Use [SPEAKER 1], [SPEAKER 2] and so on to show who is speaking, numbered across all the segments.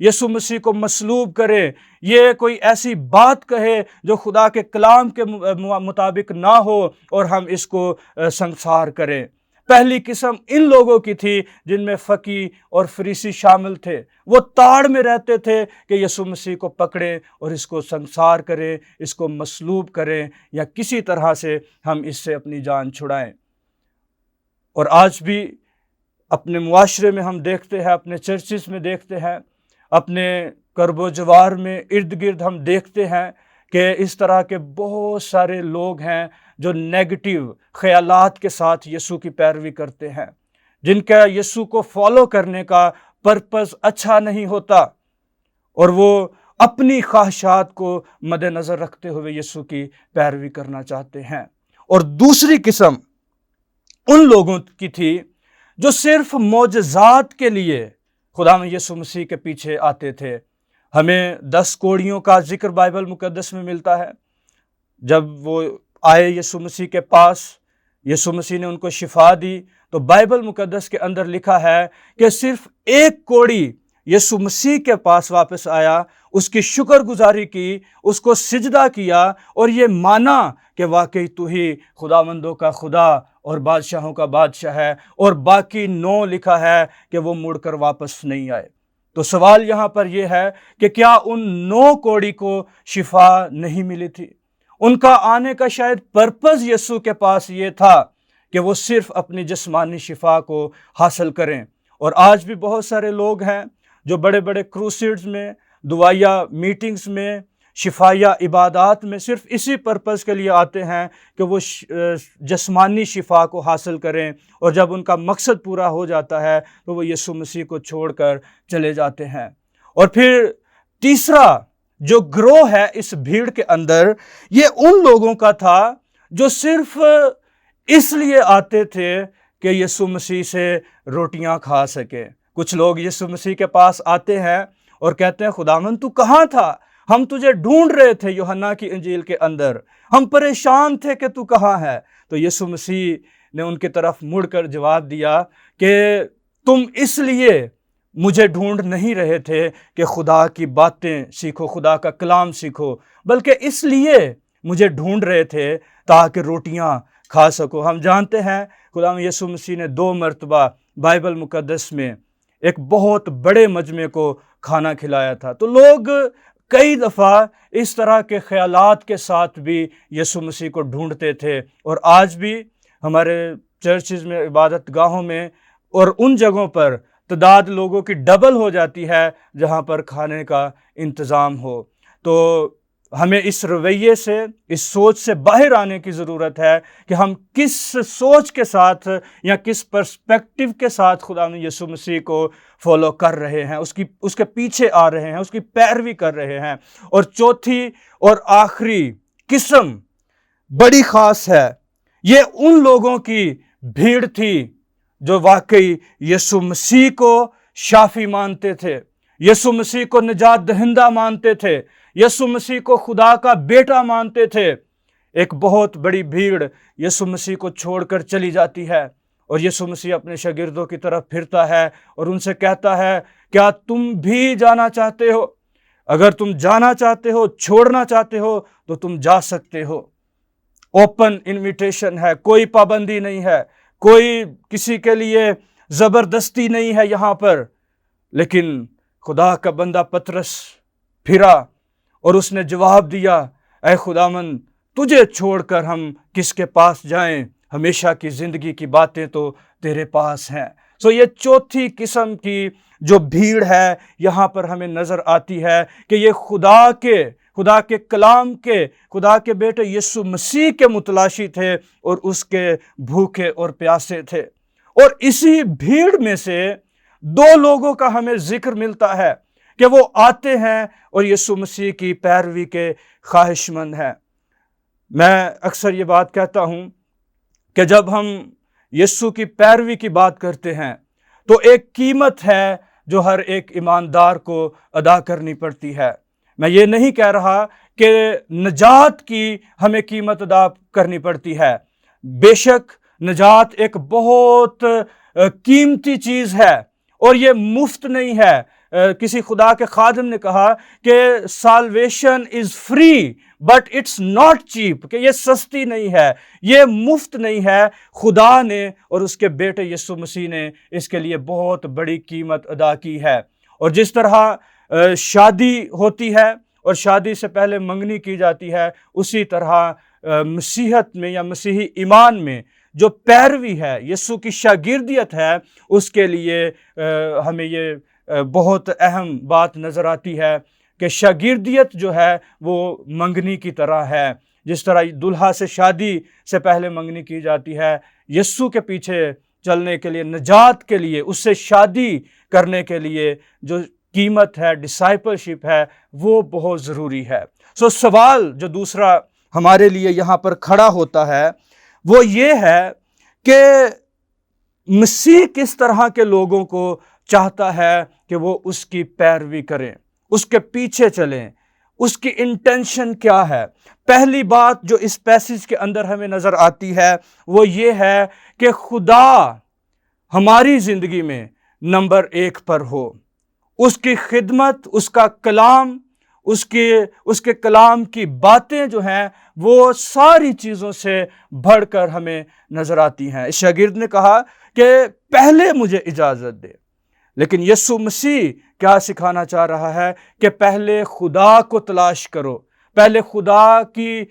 [SPEAKER 1] یسوع مسیح کو مصلوب کریں، یہ کوئی ایسی بات کہے جو خدا کے کلام کے مطابق نہ ہو اور ہم اس کو سنسار کریں۔ پہلی قسم ان لوگوں کی تھی جن میں فقی اور فریسی شامل تھے۔ وہ تاڑ میں رہتے تھے کہ یسوع مسیح کو پکڑیں اور اس کو سنسار کریں، اس کو مصلوب کریں، یا کسی طرح سے ہم اس سے اپنی جان چھڑائیں۔ اور آج بھی اپنے معاشرے میں ہم دیکھتے ہیں، اپنے چرچز میں دیکھتے ہیں، اپنے قرب و جوار میں ارد گرد ہم دیکھتے ہیں کہ اس طرح کے بہت سارے لوگ ہیں جو نیگیٹو خیالات کے ساتھ یسوع کی پیروی کرتے ہیں، جن کا یسوع کو فالو کرنے کا پرپس اچھا نہیں ہوتا، اور وہ اپنی خواہشات کو مد نظر رکھتے ہوئے یسوع کی پیروی کرنا چاہتے ہیں۔ اور دوسری قسم ان لوگوں کی تھی جو صرف معجزات کے لیے خدا یسوع مسیح کے پیچھے آتے تھے۔ ہمیں 10 کوڑیوں کا ذکر بائبل مقدس میں ملتا ہے۔ جب وہ آئے یسوع مسیح کے پاس، یسوع مسیح نے ان کو شفا دی، تو بائبل مقدس کے اندر لکھا ہے کہ صرف ایک کوڑی یسوع مسیح کے پاس واپس آیا، اس کی شکر گزاری کی، اس کو سجدہ کیا اور یہ مانا کہ واقعی تو ہی خداوندوں کا خدا اور بادشاہوں کا بادشاہ ہے، اور باقی 9 لکھا ہے کہ وہ مڑ کر واپس نہیں آئے۔ تو سوال یہاں پر یہ ہے کہ کیا ان 9 کوڑی کو شفا نہیں ملی تھی؟ ان کا آنے کا شاید پرپس یسوع کے پاس یہ تھا کہ وہ صرف اپنی جسمانی شفا کو حاصل کریں۔ اور آج بھی بہت سارے لوگ ہیں جو بڑے بڑے کروسیڈز میں، دعائیہ میٹنگز میں، شفایہ عبادات میں صرف اسی پرپس کے لیے آتے ہیں کہ وہ جسمانی شفا کو حاصل کریں، اور جب ان کا مقصد پورا ہو جاتا ہے تو وہ یسوع مسیح کو چھوڑ کر چلے جاتے ہیں۔ اور پھر تیسرا جو گروہ ہے اس بھیڑ کے اندر، یہ ان لوگوں کا تھا جو صرف اس لیے آتے تھے کہ یسوع مسیح سے روٹیاں کھا سکے۔ کچھ لوگ یسوع مسیح کے پاس آتے ہیں اور کہتے ہیں خداوند تو کہاں تھا؟ ہم تجھے ڈھونڈ رہے تھے یوحنا کی انجیل کے اندر، ہم پریشان تھے کہ تو کہاں ہے۔ تو یسوع مسیح نے ان کی طرف مڑ کر جواب دیا کہ تم اس لیے مجھے ڈھونڈ نہیں رہے تھے کہ خدا کی باتیں سیکھو، خدا کا کلام سیکھو، بلکہ اس لیے مجھے ڈھونڈ رہے تھے تاکہ روٹیاں کھا سکو۔ ہم جانتے ہیں خدا یسوع مسیح نے 2 مرتبہ بائبل مقدس میں ایک بہت بڑے مجمع کو کھانا کھلایا تھا۔ تو لوگ کئی دفعہ اس طرح کے خیالات کے ساتھ بھی یسوع مسیح کو ڈھونڈتے تھے، اور آج بھی ہمارے چرچز میں، عبادت گاہوں میں اور ان جگہوں پر تعداد لوگوں کی ڈبل ہو جاتی ہے جہاں پر کھانے کا انتظام ہو۔ تو ہمیں اس رویے سے، اس سوچ سے باہر آنے کی ضرورت ہے کہ ہم کس سوچ کے ساتھ یا کس پرسپیکٹو کے ساتھ خدا یسوع مسیح کو فالو کر رہے ہیں، اس کے پیچھے آ رہے ہیں، اس کی پیروی کر رہے ہیں۔ اور چوتھی اور آخری قسم بڑی خاص ہے، یہ ان لوگوں کی بھیڑ تھی جو واقعی یسوع مسیح کو شافی مانتے تھے، یسوع مسیح کو نجات دہندہ مانتے تھے، یسوع مسیح کو خدا کا بیٹا مانتے تھے۔ ایک بہت بڑی بھیڑ یسوع مسیح کو چھوڑ کر چلی جاتی ہے، اور یسوع مسیح اپنے شاگردوں کی طرف پھرتا ہے اور ان سے کہتا ہے کیا تم بھی جانا چاہتے ہو؟ اگر تم جانا چاہتے ہو، چھوڑنا چاہتے ہو تو تم جا سکتے ہو۔ اوپن انویٹیشن ہے، کوئی پابندی نہیں ہے، کوئی کسی کے لیے زبردستی نہیں ہے یہاں پر۔ لیکن خدا کا بندہ پطرس پھرا اور اس نے جواب دیا، اے خداوند تجھے چھوڑ کر ہم کس کے پاس جائیں؟ ہمیشہ کی زندگی کی باتیں تو تیرے پاس ہیں۔ سو یہ چوتھی قسم کی جو بھیڑ ہے یہاں پر ہمیں نظر آتی ہے کہ یہ خدا کے کلام کے، خدا کے بیٹے یسوع مسیح کے متلاشی تھے اور اس کے بھوکے اور پیاسے تھے۔ اور اسی بھیڑ میں سے 2 لوگوں کا ہمیں ذکر ملتا ہے کہ وہ آتے ہیں اور یسوع مسیح کی پیروی کے خواہش مند ہیں۔ میں اکثر یہ بات کہتا ہوں کہ جب ہم یسوع کی پیروی کی بات کرتے ہیں تو ایک قیمت ہے جو ہر ایک ایماندار کو ادا کرنی پڑتی ہے۔ میں یہ نہیں کہہ رہا کہ نجات کی ہمیں قیمت ادا کرنی پڑتی ہے، بے شک نجات ایک بہت قیمتی چیز ہے اور یہ مفت نہیں ہے۔ کسی خدا کے خادم نے کہا کہ salvation is free but it's not cheap, کہ یہ سستی نہیں ہے، یہ مفت نہیں ہے، خدا نے اور اس کے بیٹے یسوع مسیح نے اس کے لیے بہت بڑی قیمت ادا کی ہے۔ اور جس طرح شادی ہوتی ہے اور شادی سے پہلے منگنی کی جاتی ہے، اسی طرح مسیحت میں یا مسیحی ایمان میں جو پیروی ہے، یسوع کی شاگردیت ہے، اس کے لیے ہمیں یہ بہت اہم بات نظر آتی ہے کہ شاگردیت جو ہے وہ منگنی کی طرح ہے۔ جس طرح دلہا سے شادی سے پہلے منگنی کی جاتی ہے، یسوع کے پیچھے چلنے کے لیے، نجات کے لیے، اس سے شادی کرنے کے لیے جو قیمت ہے، ڈسائپلشپ ہے، وہ بہت ضروری ہے۔ سوال جو دوسرا ہمارے لیے یہاں پر کھڑا ہوتا ہے وہ یہ ہے کہ مسیح کس طرح کے لوگوں کو چاہتا ہے کہ وہ اس کی پیروی کریں، اس کے پیچھے چلیں، اس کی انٹینشن کیا ہے۔ پہلی بات جو اس پیسج کے اندر ہمیں نظر آتی ہے وہ یہ ہے کہ خدا ہماری زندگی میں نمبر 1 پر ہو، اس کی خدمت، اس کا کلام، اس کے کلام کی باتیں جو ہیں وہ ساری چیزوں سے بڑھ کر ہمیں نظر آتی ہیں۔ اس شاگرد نے کہا کہ پہلے مجھے اجازت دے، لیکن یسوع مسیح کیا سکھانا چاہ رہا ہے کہ پہلے خدا کو تلاش کرو، پہلے خدا کی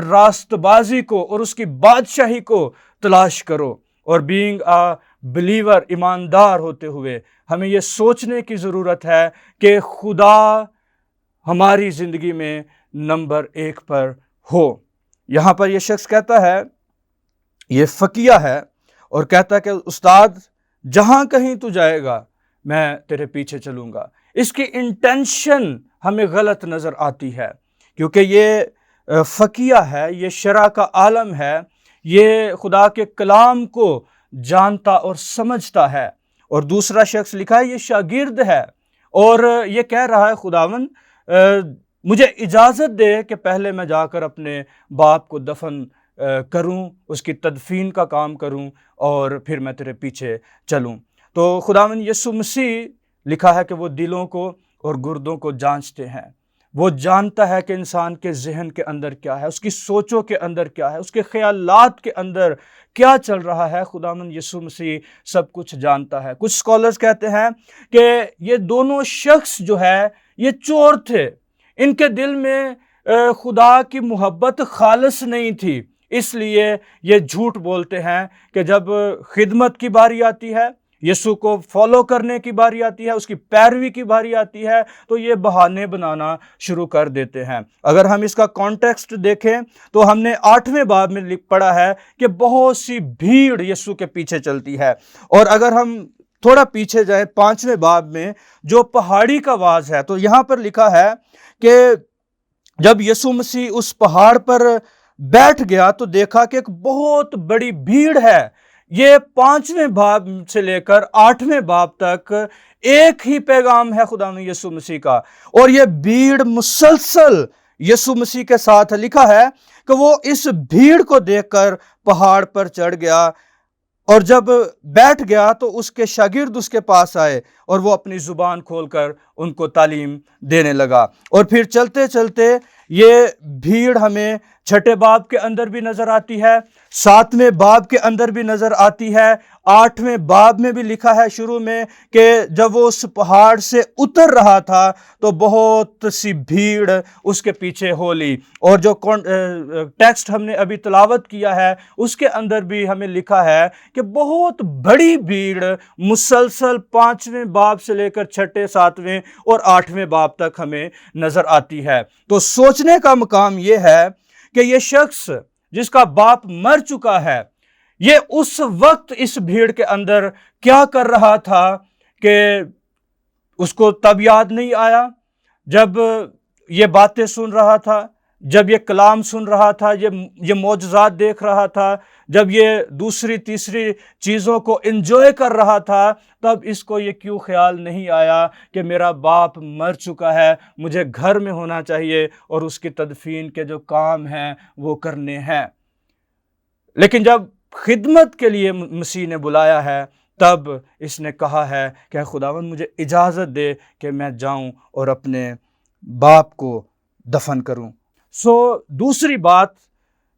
[SPEAKER 1] راست بازی کو اور اس کی بادشاہی کو تلاش کرو۔ اور بینگ آ بلیور، ایماندار ہوتے ہوئے ہمیں یہ سوچنے کی ضرورت ہے کہ خدا ہماری زندگی میں نمبر 1 پر ہو۔ یہاں پر یہ شخص کہتا ہے، یہ فقیہ ہے اور کہتا ہے کہ استاد جہاں کہیں تو جائے گا میں تیرے پیچھے چلوں گا۔ اس کی انٹینشن ہمیں غلط نظر آتی ہے کیونکہ یہ فقیہ ہے، یہ شرع کا عالم ہے، یہ خدا کے کلام کو جانتا اور سمجھتا ہے۔ اور دوسرا شخص لکھا ہے یہ شاگرد ہے اور یہ کہہ رہا ہے خداوند مجھے اجازت دے کہ پہلے میں جا کر اپنے باپ کو دفن کروں، اس کی تدفین کا کام کروں اور پھر میں تیرے پیچھے چلوں۔ تو خداوند یسوع مسیح لکھا ہے کہ وہ دلوں کو اور گردوں کو جانچتے ہیں، وہ جانتا ہے کہ انسان کے ذہن کے اندر کیا ہے، اس کی سوچوں کے اندر کیا ہے، اس کے خیالات کے اندر کیا چل رہا ہے۔ خداوند یسوع مسیح سب کچھ جانتا ہے۔ کچھ اسکالرز کہتے ہیں کہ یہ دونوں شخص جو ہے یہ چور تھے، ان کے دل میں خدا کی محبت خالص نہیں تھی، اس لیے یہ جھوٹ بولتے ہیں کہ جب خدمت کی باری آتی ہے، یسوع کو فالو کرنے کی باری آتی ہے، اس کی پیروی کی باری آتی ہے، تو یہ بہانے بنانا شروع کر دیتے ہیں۔ اگر ہم اس کا کانٹیکسٹ دیکھیں تو ہم نے 8ویں باب میں پڑھا ہے کہ بہت سی بھیڑ یسوع کے پیچھے چلتی ہے، اور اگر ہم تھوڑا پیچھے جائیں 5ویں باب میں جو پہاڑی کا واز ہے، تو یہاں پر لکھا ہے کہ جب یسوع مسیح اس پہاڑ پر بیٹھ گیا تو دیکھا کہ ایک بہت بڑی بھیڑ ہے۔ یہ 5ویں باب سے لے کر 8ویں باب تک ایک ہی پیغام ہے خداوند یسوع مسیح کا، اور یہ بھیڑ مسلسل یسوع مسیح کے ساتھ لکھا ہے کہ وہ اس بھیڑ کو دیکھ کر پہاڑ پر چڑھ گیا، اور جب بیٹھ گیا تو اس کے شاگرد اس کے پاس آئے اور وہ اپنی زبان کھول کر ان کو تعلیم دینے لگا۔ اور پھر چلتے چلتے یہ بھیڑ ہمیں 6 باب کے اندر بھی نظر آتی ہے، 7ویں باب کے اندر بھی نظر آتی ہے، 8ویں باب میں بھی لکھا ہے شروع میں کہ جب وہ اس پہاڑ سے اتر رہا تھا تو بہت سی بھیڑ اس کے پیچھے ہو لی۔ اور جو ٹیکسٹ ہم نے ابھی تلاوت کیا ہے اس کے اندر بھی ہمیں لکھا ہے کہ بہت بڑی بھیڑ مسلسل 5ویں باب سے لے کر 6، 7ویں اور 8ویں باب تک ہمیں نظر آتی ہے۔ تو سوچنے کا مقام یہ ہے کہ یہ شخص جس کا باپ مر چکا ہے، یہ اس وقت اس بھیڑ کے اندر کیا کر رہا تھا کہ اس کو تب یاد نہیں آیا جب یہ باتیں سن رہا تھا، جب یہ کلام سن رہا تھا، یہ معجزات دیکھ رہا تھا، جب یہ دوسری تیسری چیزوں کو انجوائے کر رہا تھا، تب اس کو یہ کیوں خیال نہیں آیا کہ میرا باپ مر چکا ہے، مجھے گھر میں ہونا چاہیے اور اس کی تدفین کے جو کام ہیں وہ کرنے ہیں۔ لیکن جب خدمت کے لیے مسیح نے بلایا ہے تب اس نے کہا ہے کہ خداوند مجھے اجازت دے کہ میں جاؤں اور اپنے باپ کو دفن کروں۔ دوسری بات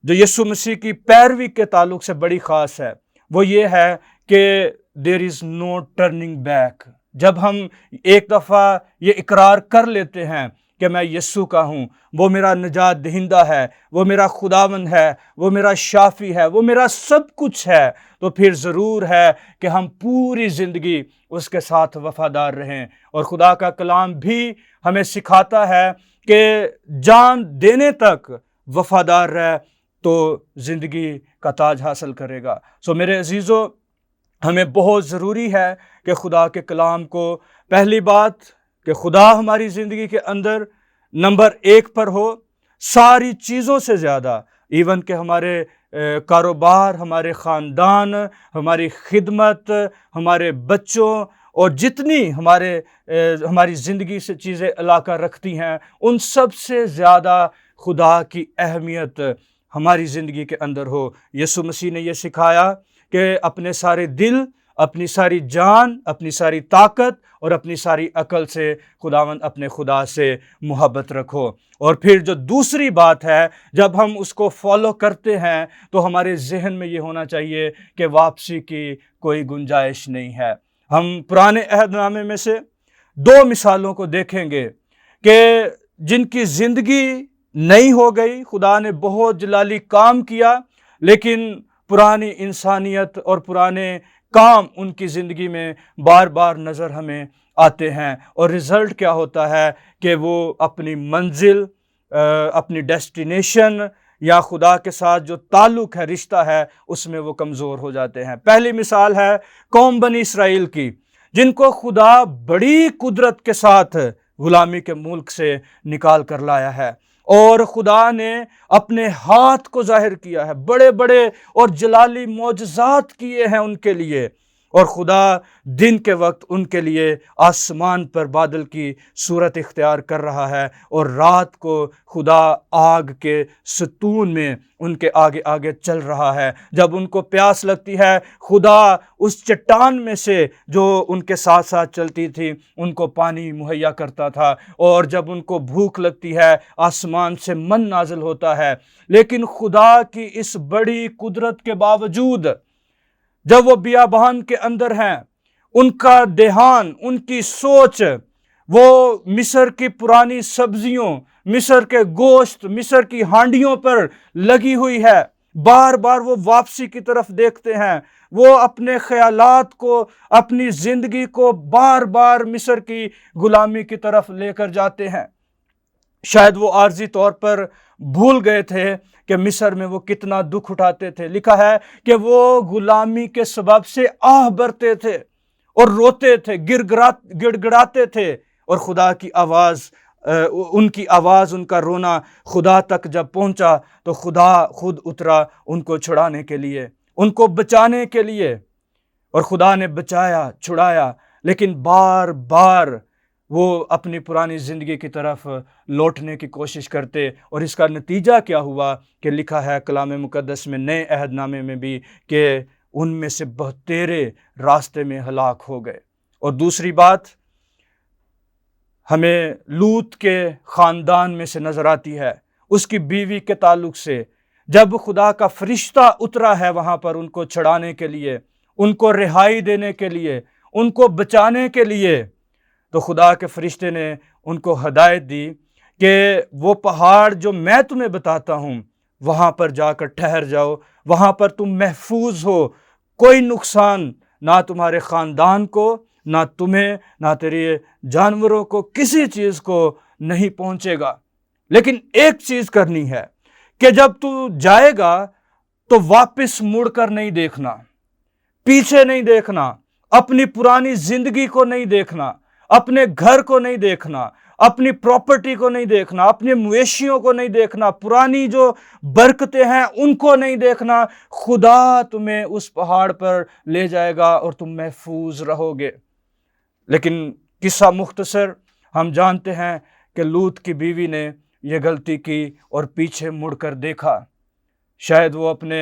[SPEAKER 1] جو یسوع مسیح کی پیروی کے تعلق سے بڑی خاص ہے وہ یہ ہے کہ دیر از نو ٹرننگ بیک۔ جب ہم ایک دفعہ یہ اقرار کر لیتے ہیں کہ میں یسوع کا ہوں، وہ میرا نجات دہندہ ہے، وہ میرا خداوند ہے، وہ میرا شافی ہے، وہ میرا سب کچھ ہے، تو پھر ضرور ہے کہ ہم پوری زندگی اس کے ساتھ وفادار رہیں۔ اور خدا کا کلام بھی ہمیں سکھاتا ہے کہ جان دینے تک وفادار رہ تو زندگی کا تاج حاصل کرے گا۔ میرے عزیزو، ہمیں بہت ضروری ہے کہ خدا کے کلام کو، پہلی بات کہ خدا ہماری زندگی کے اندر نمبر 1 پر ہو، ساری چیزوں سے زیادہ، ایون کہ ہمارے کاروبار، ہمارے خاندان، ہماری خدمت، ہمارے بچوں اور جتنی ہماری زندگی سے چیزیں علاقہ رکھتی ہیں، ان سب سے زیادہ خدا کی اہمیت ہماری زندگی کے اندر ہو۔ یسوع مسیح نے یہ سکھایا کہ اپنے سارے دل، اپنی ساری جان، اپنی ساری طاقت اور اپنی ساری عقل سے خداوند اپنے خدا سے محبت رکھو۔ اور پھر جو دوسری بات ہے، جب ہم اس کو فالو کرتے ہیں تو ہمارے ذہن میں یہ ہونا چاہیے کہ واپسی کی کوئی گنجائش نہیں ہے۔ ہم پرانے عہد نامے میں سے 2 مثالوں کو دیکھیں گے کہ جن کی زندگی نہیں ہو گئی، خدا نے بہت جلالی کام کیا، لیکن پرانی انسانیت اور پرانے کام ان کی زندگی میں بار بار نظر ہمیں آتے ہیں، اور رزلٹ کیا ہوتا ہے کہ وہ اپنی منزل، اپنی ڈیسٹینیشن یا خدا کے ساتھ جو تعلق ہے، رشتہ ہے، اس میں وہ کمزور ہو جاتے ہیں۔ پہلی مثال ہے قوم بنی اسرائیل کی، جن کو خدا بڑی قدرت کے ساتھ غلامی کے ملک سے نکال کر لایا ہے، اور خدا نے اپنے ہاتھ کو ظاہر کیا ہے، بڑے بڑے اور جلالی معجزات کیے ہیں ان کے لیے، اور خدا دن کے وقت ان کے لیے آسمان پر بادل کی صورت اختیار کر رہا ہے، اور رات کو خدا آگ کے ستون میں ان کے آگے آگے چل رہا ہے۔ جب ان کو پیاس لگتی ہے، خدا اس چٹان میں سے جو ان کے ساتھ ساتھ چلتی تھی ان کو پانی مہیا کرتا تھا، اور جب ان کو بھوک لگتی ہے آسمان سے من نازل ہوتا ہے۔ لیکن خدا کی اس بڑی قدرت کے باوجود جب وہ بیابان کے اندر ہیں، ان کا دھیان، ان کی سوچ وہ مصر کی پرانی سبزیوں، مصر کے گوشت، مصر کی ہانڈیوں پر لگی ہوئی ہے۔ بار بار وہ واپسی کی طرف دیکھتے ہیں، وہ اپنے خیالات کو، اپنی زندگی کو بار بار مصر کی غلامی کی طرف لے کر جاتے ہیں۔ شاید وہ عارضی طور پر بھول گئے تھے کہ مصر میں وہ کتنا دکھ اٹھاتے تھے۔ لکھا ہے کہ وہ غلامی کے سبب سے آہ بھرتے تھے اور روتے تھے، گڑ گڑاتے تھے، اور خدا کی آواز، ان کی آواز، ان کا رونا خدا تک جب پہنچا تو خدا خود اترا ان کو چھڑانے کے لیے، ان کو بچانے کے لیے، اور خدا نے بچایا، چھڑایا، لیکن بار بار وہ اپنی پرانی زندگی کی طرف لوٹنے کی کوشش کرتے، اور اس کا نتیجہ کیا ہوا کہ لکھا ہے کلام مقدس میں، نئے عہد نامے میں بھی، کہ ان میں سے 72 راستے میں ہلاک ہو گئے۔ اور دوسری بات ہمیں لوط کے خاندان میں سے نظر آتی ہے، اس کی بیوی کے تعلق سے، جب خدا کا فرشتہ اترا ہے وہاں پر ان کو چھڑانے کے لیے، ان کو رہائی دینے کے لیے، ان کو بچانے کے لیے، تو خدا کے فرشتے نے ان کو ہدایت دی کہ وہ پہاڑ جو میں تمہیں بتاتا ہوں وہاں پر جا کر ٹھہر جاؤ، وہاں پر تم محفوظ ہو، کوئی نقصان نہ تمہارے خاندان کو، نہ تمہیں، نہ تیرے جانوروں کو، کسی چیز کو نہیں پہنچے گا۔ لیکن ایک چیز کرنی ہے کہ جب تو جائے گا تو واپس مڑ کر نہیں دیکھنا، پیچھے نہیں دیکھنا، اپنی پرانی زندگی کو نہیں دیکھنا، اپنے گھر کو نہیں دیکھنا، اپنی پراپرٹی کو نہیں دیکھنا، اپنے مویشیوں کو نہیں دیکھنا، پرانی جو برکتیں ہیں ان کو نہیں دیکھنا۔ خدا تمہیں اس پہاڑ پر لے جائے گا اور تم محفوظ رہو گے۔ لیکن قصہ مختصر، ہم جانتے ہیں کہ لوط کی بیوی نے یہ غلطی کی اور پیچھے مڑ کر دیکھا۔ شاید وہ اپنے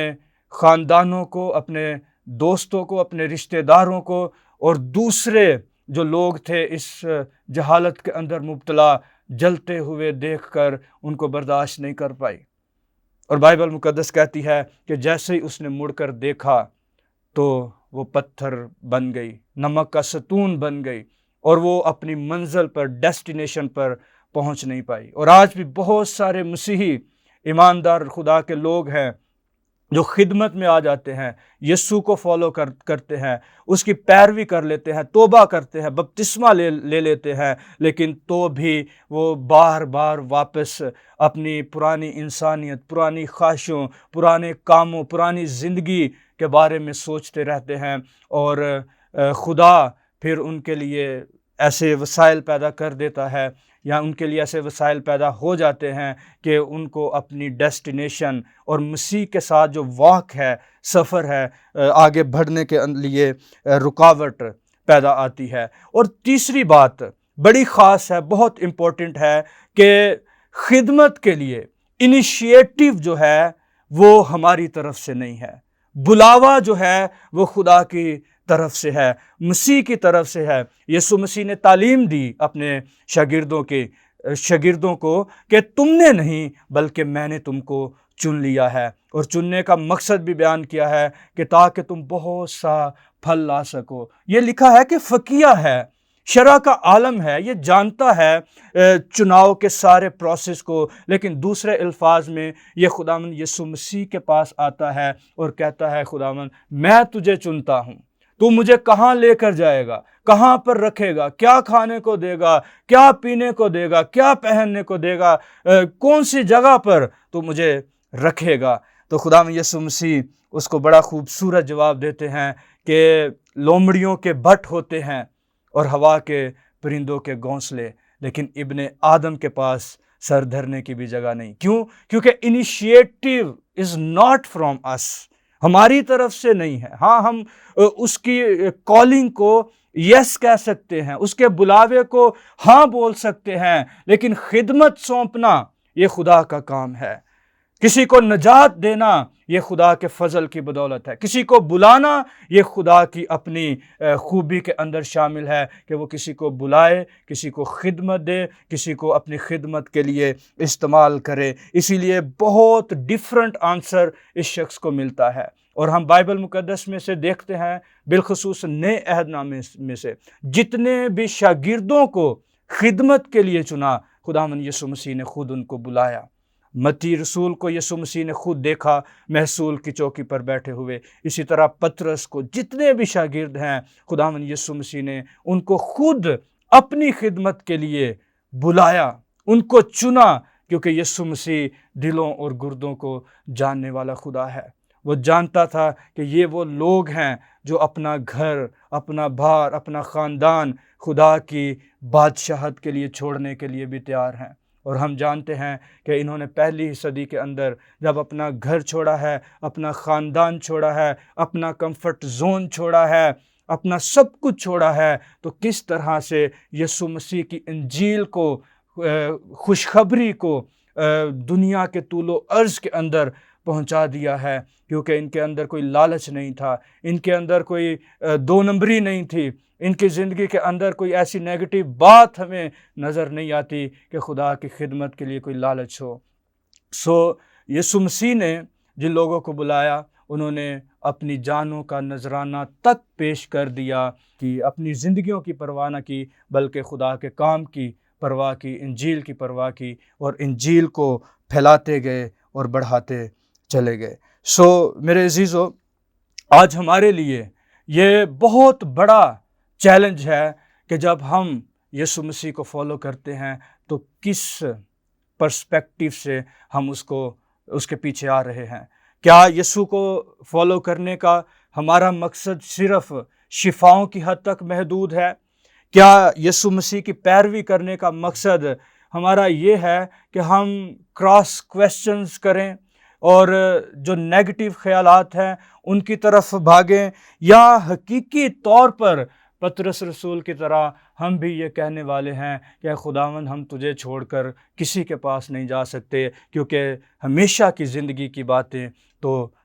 [SPEAKER 1] خاندانوں کو، اپنے دوستوں کو، اپنے رشتہ داروں کو اور دوسرے جو لوگ تھے اس جہالت کے اندر مبتلا جلتے ہوئے دیکھ کر ان کو برداشت نہیں کر پائی۔ اور بائبل مقدس کہتی ہے کہ جیسے ہی اس نے مڑ کر دیکھا تو وہ پتھر بن گئی، نمک کا ستون بن گئی، اور وہ اپنی منزل پر، ڈیسٹینیشن پر پہنچ نہیں پائی۔ اور آج بھی بہت سارے مسیحی ایماندار خدا کے لوگ ہیں جو خدمت میں آ جاتے ہیں، یسوع کو فالو کرتے ہیں، اس کی پیروی کر لیتے ہیں، توبہ کرتے ہیں، بپتسمہ لے لیتے ہیں، لیکن تو بھی وہ بار بار واپس اپنی پرانی انسانیت، پرانی خواہشوں، پرانے کاموں، پرانی زندگی کے بارے میں سوچتے رہتے ہیں، اور خدا پھر ان کے لیے ایسے وسائل پیدا کر دیتا ہے، یا ان کے لیے ایسے وسائل پیدا ہو جاتے ہیں کہ ان کو اپنی ڈیسٹینیشن اور مسیح کے ساتھ جو واک ہے، سفر ہے، آگے بڑھنے کے لیے رکاوٹ پیدا آتی ہے۔ اور تیسری بات بڑی خاص ہے، بہت امپورٹنٹ ہے، کہ خدمت کے لیے انیشیٹو جو ہے وہ ہماری طرف سے نہیں ہے، بلاوا جو ہے وہ خدا کی طرف سے ہے، مسیح کی طرف سے ہے۔ یسوع مسیح نے تعلیم دی اپنے شاگردوں کو کہ تم نے نہیں بلکہ میں نے تم کو چن لیا ہے، اور چننے کا مقصد بھی بیان کیا ہے کہ تاکہ تم بہت سا پھل لا سکو۔ یہ لکھا ہے کہ فقیہ ہے، شرع کا عالم ہے، یہ جانتا ہے چناؤ کے سارے پروسیس کو، لیکن دوسرے الفاظ میں یہ خداوند یسوع مسیح کے پاس آتا ہے اور کہتا ہے خداوند میں تجھے چنتا ہوں، تو مجھے کہاں لے کر جائے گا، کہاں پر رکھے گا، کیا کھانے کو دے گا، کیا پینے کو دے گا، کیا پہننے کو دے گا، کون سی جگہ پر تو مجھے رکھے گا۔ تو خداوند یسوع مسیح اس کو بڑا خوبصورت جواب دیتے ہیں کہ لومڑیوں کے بٹ ہوتے ہیں اور ہوا کے پرندوں کے گھونسلے، لیکن ابن آدم کے پاس سر دھرنے کی بھی جگہ نہیں۔ کیوں؟ کیونکہ انیشیٹو از ناٹ فرام اس، ہماری طرف سے نہیں ہے۔ ہاں، ہم اس کی کالنگ کو یس کہہ سکتے ہیں، اس کے بلاوے کو ہاں بول سکتے ہیں، لیکن خدمت سونپنا یہ خدا کا کام ہے۔ کسی کو نجات دینا یہ خدا کے فضل کی بدولت ہے، کسی کو بلانا یہ خدا کی اپنی خوبی کے اندر شامل ہے کہ وہ کسی کو بلائے، کسی کو خدمت دے، کسی کو اپنی خدمت کے لیے استعمال کرے۔ اسی لیے بہت ڈیفرنٹ آنسر اس شخص کو ملتا ہے، اور ہم بائبل مقدس میں سے دیکھتے ہیں، بالخصوص نئے عہد نامے میں سے جتنے بھی شاگردوں کو خدمت کے لیے چنا، خداوند یسوع مسیح نے خود ان کو بلایا۔ متی رسول کو یسوع مسیح نے خود دیکھا محصول کی چوکی پر بیٹھے ہوئے، اسی طرح پطرس کو، جتنے بھی شاگرد ہیں خداوند یسوع مسیح نے ان کو خود اپنی خدمت کے لیے بلایا، ان کو چنا، کیونکہ یسوع مسیح دلوں اور گردوں کو جاننے والا خدا ہے۔ وہ جانتا تھا کہ یہ وہ لوگ ہیں جو اپنا گھر، اپنا بار، اپنا خاندان خدا کی بادشاہت کے لیے چھوڑنے کے لیے بھی تیار ہیں۔ اور ہم جانتے ہیں کہ انہوں نے پہلی صدی کے اندر جب اپنا گھر چھوڑا ہے، اپنا خاندان چھوڑا ہے، اپنا کمفرٹ زون چھوڑا ہے، اپنا سب کچھ چھوڑا ہے، تو کس طرح سے یسوع مسیح کی انجیل کو، خوشخبری کو دنیا کے طول و عرض کے اندر پہنچا دیا ہے، کیونکہ ان کے اندر کوئی لالچ نہیں تھا، ان کے اندر کوئی دو نمبری نہیں تھی، ان کی زندگی کے اندر کوئی ایسی نیگیٹو بات ہمیں نظر نہیں آتی کہ خدا کی خدمت کے لیے کوئی لالچ ہو۔ یسوع مسیح نے جن لوگوں کو بلایا، انہوں نے اپنی جانوں کا نذرانہ تک پیش کر دیا، کہ اپنی زندگیوں کی پرواہ نہ کی بلکہ خدا کے کام کی پرواہ کی، انجیل کی پرواہ کی، اور انجیل کو پھیلاتے گئے اور بڑھاتے چلے گئے۔ میرے عزیزو، آج ہمارے لیے یہ بہت بڑا چیلنج ہے کہ جب ہم یسوع مسیح کو فالو کرتے ہیں تو کس پرسپیکٹیو سے ہم اس کے پیچھے آ رہے ہیں۔ کیا یسوع کو فالو کرنے کا ہمارا مقصد صرف شفاؤں کی حد تک محدود ہے؟ کیا یسوع مسیح کی پیروی کرنے کا مقصد ہمارا یہ ہے کہ ہم کراس کویسچنز کریں اور جو نیگیٹو خیالات ہیں ان کی طرف بھاگیں، یا حقیقی طور پر پطرس رسول کی طرح ہم بھی یہ کہنے والے ہیں کہ خداوند ہم تجھے چھوڑ کر کسی کے پاس نہیں جا سکتے، کیونکہ ہمیشہ کی زندگی کی باتیں تو